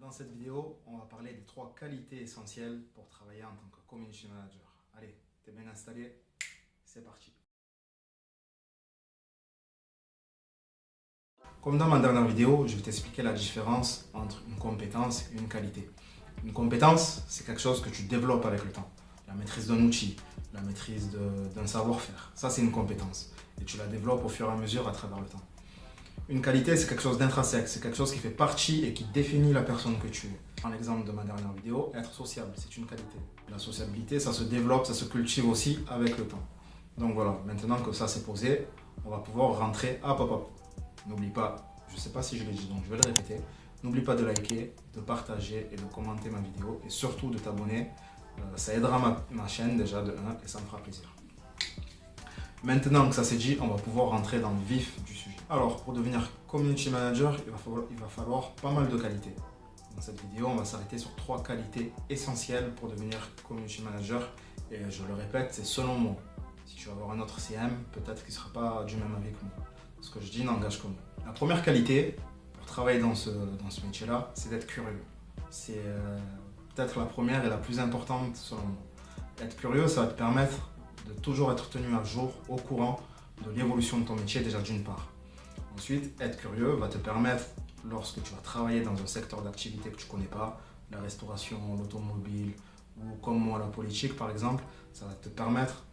Dans cette vidéo, on va parler des 3 qualités essentielles pour travailler en tant que community manager. Allez, t'es bien installé? C'est parti. Comme dans ma dernière vidéo, je vais t'expliquer la différence entre une compétence et une qualité. Une compétence, c'est quelque chose que tu développes avec le temps. La maîtrise d'un outil, la maîtrise d'un savoir-faire. Ça, c'est une compétence. Et tu la développes au fur et à mesure à travers le temps. Une qualité, c'est quelque chose d'intrinsèque, c'est quelque chose qui fait partie et qui définit la personne que tu es. Dans l'exemple de ma dernière vidéo, être sociable, c'est une qualité. La sociabilité, ça se développe, ça se cultive aussi avec le temps. Donc voilà, maintenant que ça c'est posé, on va pouvoir rentrer. Hop. N'oublie pas, je ne sais pas si je l'ai dit, donc je vais le répéter. N'oublie pas de liker, de partager et de commenter ma vidéo et surtout de t'abonner. Ça aidera ma chaîne déjà de 1 et ça me fera plaisir. Maintenant que ça c'est dit, on va pouvoir rentrer dans le vif du sujet. Alors, pour devenir community manager, il va falloir pas mal de qualités. Dans cette vidéo, on va s'arrêter sur 3 qualités essentielles pour devenir community manager. Et je le répète, c'est selon moi. Si tu vas avoir un autre CM, peut-être qu'il ne sera pas du même avis que moi. Ce que je dis n'engage que moi. La première qualité pour travailler dans ce métier-là, c'est d'être curieux. C'est peut-être la première et la plus importante selon moi. Être curieux, ça va te permettre de toujours être tenu à jour, au courant de l'évolution de ton métier déjà d'une part. Ensuite, être curieux va te permettre, lorsque tu vas travailler dans un secteur d'activité que tu ne connais pas, la restauration, l'automobile ou comme moi la politique par exemple, ça va te permettre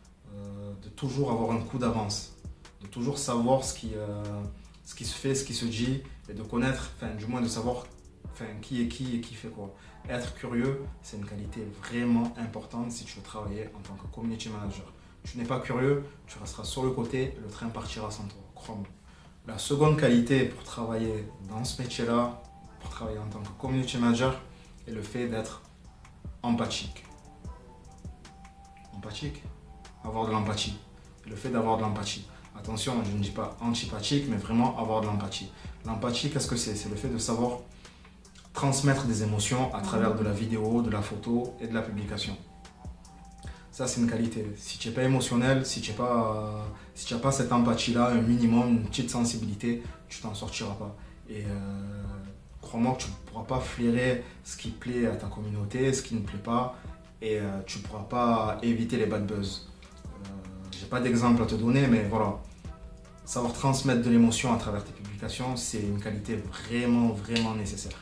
de toujours avoir un coup d'avance, de toujours savoir ce qui se fait, ce qui se dit et de connaître, du moins de savoir qui est qui et qui fait quoi. Être curieux, c'est une qualité vraiment importante si tu veux travailler en tant que community manager. Tu n'es pas curieux, tu resteras sur le côté, le train partira sans toi, crois-moi. La seconde qualité pour travailler dans ce métier-là, pour travailler en tant que community manager, est le fait d'être empathique. Empathique? Avoir de l'empathie. Le fait d'avoir de l'empathie. Attention, je ne dis pas antipathique, mais vraiment avoir de l'empathie. L'empathie, qu'est-ce que c'est? C'est le fait de savoir transmettre des émotions à travers de la vidéo, de la photo et de la publication. Ça, c'est une qualité. Si tu n'es pas émotionnel, si tu n'as pas cette empathie-là, un minimum, une petite sensibilité, tu t'en sortiras pas. Et crois-moi que tu ne pourras pas flairer ce qui plaît à ta communauté, ce qui ne plaît pas, et tu ne pourras pas éviter les bad buzz. J'ai pas d'exemple à te donner, mais voilà. Savoir transmettre de l'émotion à travers tes publications, c'est une qualité vraiment nécessaire.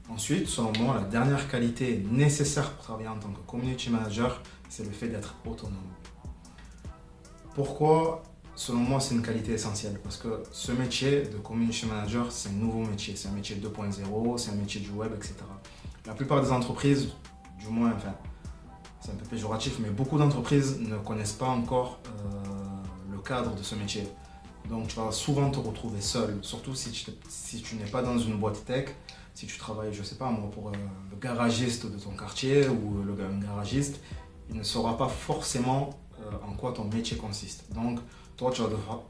Ensuite, selon moi, la dernière qualité nécessaire pour travailler en tant que community manager, c'est le fait d'être autonome. Pourquoi, selon moi, c'est une qualité essentielle? Parce que ce métier de community manager, c'est un nouveau métier. C'est un métier 2.0, c'est un métier du web, etc. La plupart des entreprises, du moins, c'est un peu péjoratif, mais beaucoup d'entreprises ne connaissent pas encore le cadre de ce métier. Donc tu vas souvent te retrouver seul, surtout si tu n'es pas dans une boîte tech, si tu travailles, je sais pas moi, pour le garagiste de ton quartier ou un garagiste, il ne saura pas forcément en quoi ton métier consiste. Donc toi,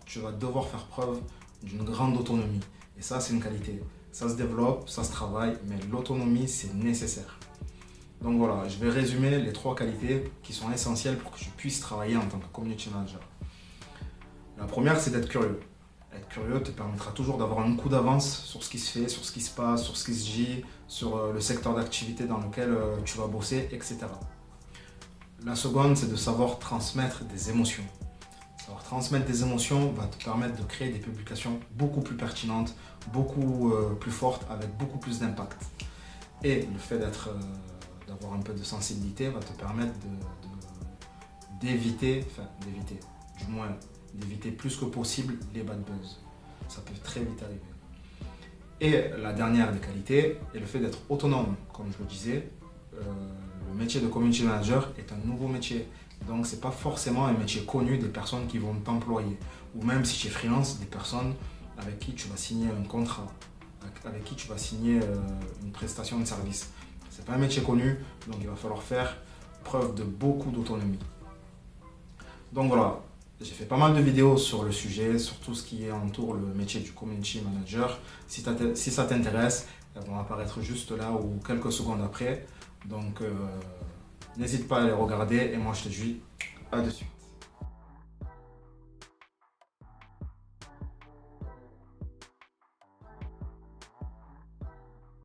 tu vas devoir faire preuve d'une grande autonomie. Et ça, c'est une qualité. Ça se développe, ça se travaille, mais l'autonomie, c'est nécessaire. Donc voilà, je vais résumer les 3 qualités qui sont essentielles pour que tu puisses travailler en tant que community manager. La première, c'est d'être curieux. Être curieux te permettra toujours d'avoir un coup d'avance sur ce qui se fait, sur ce qui se passe, sur ce qui se dit, sur le secteur d'activité dans lequel tu vas bosser, etc. La seconde, c'est de savoir transmettre des émotions. Savoir transmettre des émotions va te permettre de créer des publications beaucoup plus pertinentes, beaucoup plus fortes, avec beaucoup plus d'impact. Et le fait d'avoir un peu de sensibilité va te permettre d'éviter plus que possible les bad buzz. Ça peut très vite arriver. Et la dernière des qualités est le fait d'être autonome. Comme je le disais, le métier de community manager est un nouveau métier. Donc ce n'est pas forcément un métier connu des personnes qui vont t'employer. Ou même si tu es freelance, des personnes avec qui tu vas signer un contrat, avec qui tu vas signer une prestation de service. Ce n'est pas un métier connu, donc il va falloir faire preuve de beaucoup d'autonomie. Donc voilà. J'ai fait pas mal de vidéos sur le sujet, sur tout ce qui entoure le métier du community manager. Si ça t'intéresse, elles vont apparaître juste là ou quelques secondes après. Donc, n'hésite pas à les regarder et moi je te dis à dessus.